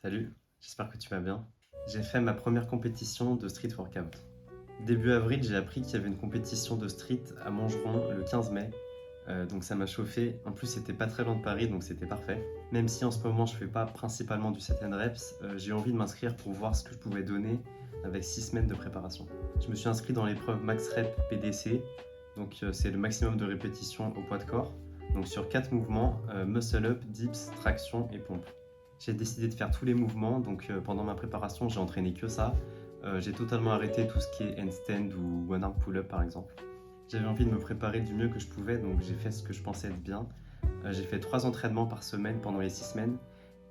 Salut, j'espère que tu vas bien. J'ai fait ma première compétition de street workout. Début avril, j'ai appris qu'il y avait une compétition de street à Montgeron le 15 mai. Donc ça m'a chauffé. En plus, c'était pas très loin de Paris, donc c'était parfait. Même si en ce moment, je fais pas principalement du set and reps, j'ai envie de m'inscrire pour voir ce que je pouvais donner avec 6 semaines de préparation. Je me suis inscrit dans l'épreuve Max Rep PDC. Donc c'est le maximum de répétitions au poids de corps. Donc sur 4 mouvements, muscle up, dips, traction et pompe. J'ai décidé de faire tous les mouvements, donc pendant ma préparation, j'ai entraîné que ça. J'ai totalement arrêté tout ce qui est handstand ou one arm pull-up par exemple. J'avais envie de me préparer du mieux que je pouvais, donc j'ai fait ce que je pensais être bien. J'ai fait 3 entraînements par semaine pendant les 6 semaines,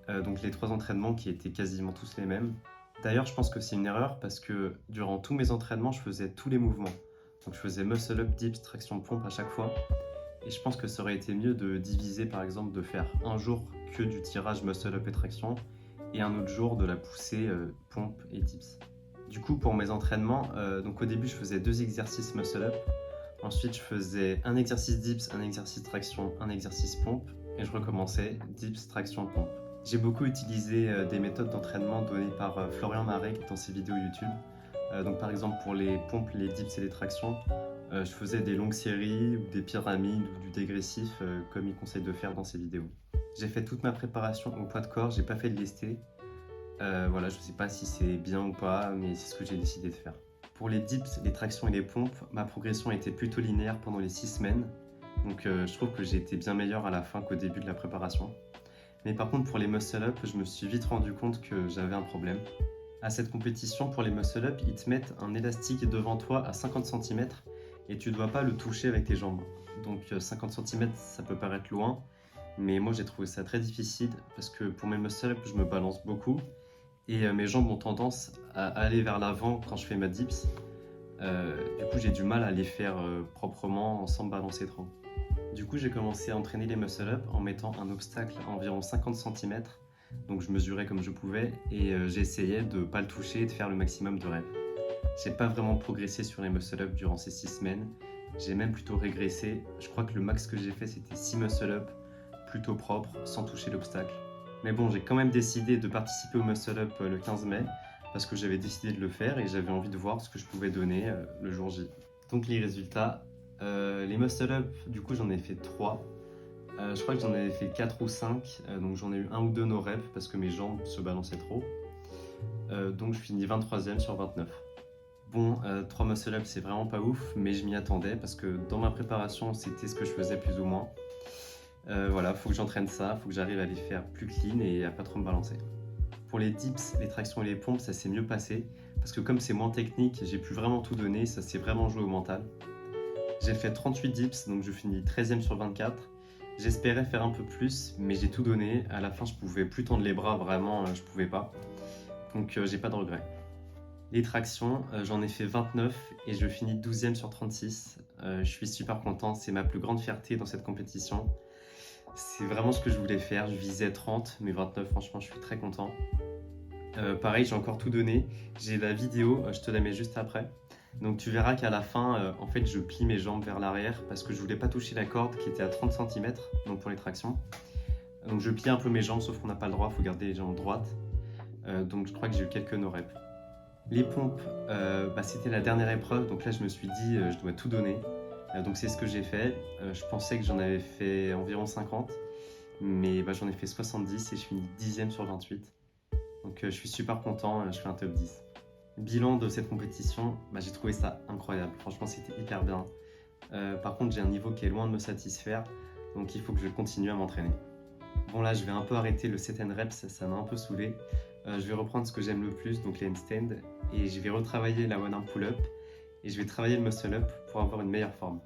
donc les 3 entraînements qui étaient quasiment tous les mêmes. D'ailleurs, je pense que c'est une erreur parce que durant tous mes entraînements, je faisais tous les mouvements. Donc je faisais muscle up, dips, traction, pompe à chaque fois. Et je pense que ça aurait été mieux de diviser, par exemple, de faire un jour que du tirage muscle up et traction et un autre jour de la poussée pompe et dips. Du coup, pour mes entraînements, donc au début, je faisais 2 exercices muscle up. Ensuite, je faisais un exercice dips, un exercice traction, un exercice pompe et je recommençais dips, traction, pompe. J'ai beaucoup utilisé des méthodes d'entraînement données par Florian Marek dans ses vidéos YouTube. Donc par exemple pour les pompes, les dips et les tractions, je faisais des longues séries ou des pyramides ou du dégressif comme il conseille de faire dans ses vidéos. J'ai fait toute ma préparation au poids de corps, j'ai pas fait de lesté. Voilà, je sais pas si c'est bien ou pas, mais c'est ce que j'ai décidé de faire. Pour les dips, les tractions et les pompes, ma progression était plutôt linéaire pendant les 6 semaines. Donc je trouve que j'ai été bien meilleur à la fin qu'au début de la préparation. Mais par contre pour les muscle up, je me suis vite rendu compte que j'avais un problème. À cette compétition, pour les muscle up, ils te mettent un élastique devant toi à 50 cm et tu ne dois pas le toucher avec tes jambes. Donc 50 cm, ça peut paraître loin, mais moi j'ai trouvé ça très difficile parce que pour mes muscle up, je me balance beaucoup et mes jambes ont tendance à aller vers l'avant quand je fais ma dips. Du coup, j'ai du mal à les faire proprement sans me balancer trop. Du coup, j'ai commencé à entraîner les muscle up en mettant un obstacle à environ 50 cm. Donc je mesurais comme je pouvais et j'essayais de ne pas le toucher et de faire le maximum de reps. J'ai pas vraiment progressé sur les muscle up durant ces 6 semaines. J'ai même plutôt régressé. Je crois que le max que j'ai fait c'était 6 muscle up, plutôt propre, sans toucher l'obstacle. Mais bon, j'ai quand même décidé de participer au muscle up le 15 mai parce que j'avais décidé de le faire et j'avais envie de voir ce que je pouvais donner le jour J. Donc les résultats, les muscle up, du coup j'en ai fait 3. Je crois que j'en avais fait 4 ou 5, donc j'en ai eu un ou deux no reps parce que mes jambes se balançaient trop. Donc je finis 23e sur 29. Bon, 3 muscle up c'est vraiment pas ouf, mais je m'y attendais parce que dans ma préparation c'était ce que je faisais plus ou moins. Voilà, faut que j'entraîne ça, faut que j'arrive à les faire plus clean et à pas trop me balancer. Pour les dips, les tractions et les pompes, ça s'est mieux passé parce que comme c'est moins technique, j'ai pu vraiment tout donner, ça s'est vraiment joué au mental. J'ai fait 38 dips, donc je finis 13e sur 24. J'espérais faire un peu plus, mais j'ai tout donné. À la fin, je pouvais plus tendre les bras, vraiment, je pouvais pas. Donc, j'ai pas de regrets. Les tractions, j'en ai fait 29 et je finis 12e sur 36. Je suis super content, c'est ma plus grande fierté dans cette compétition. C'est vraiment ce que je voulais faire. Je visais 30, mais 29, franchement, je suis très content. Pareil, j'ai encore tout donné. J'ai la vidéo, je te la mets juste après. Donc tu verras qu'à la fin, en fait, je plie mes jambes vers l'arrière parce que je voulais pas toucher la corde qui était à 30 cm, donc pour les tractions. Donc je plie un peu mes jambes, sauf qu'on n'a pas le droit, il faut garder les jambes droites. Donc je crois que j'ai eu quelques no reps. Les pompes, c'était la dernière épreuve, donc là je me suis dit je dois tout donner. Donc c'est ce que j'ai fait. Je pensais que j'en avais fait environ 50, mais j'en ai fait 70 et je finis 10e sur 28. Donc je suis super content, je fais un top 10. Bilan de cette compétition, j'ai trouvé ça incroyable, franchement c'était hyper bien. Par contre j'ai un niveau qui est loin de me satisfaire, donc il faut que je continue à m'entraîner. Bon là je vais un peu arrêter le set and reps, ça m'a un peu saoulé. Je vais reprendre ce que j'aime le plus, donc les handstands, et je vais retravailler la one arm pull-up, et je vais travailler le muscle up pour avoir une meilleure forme.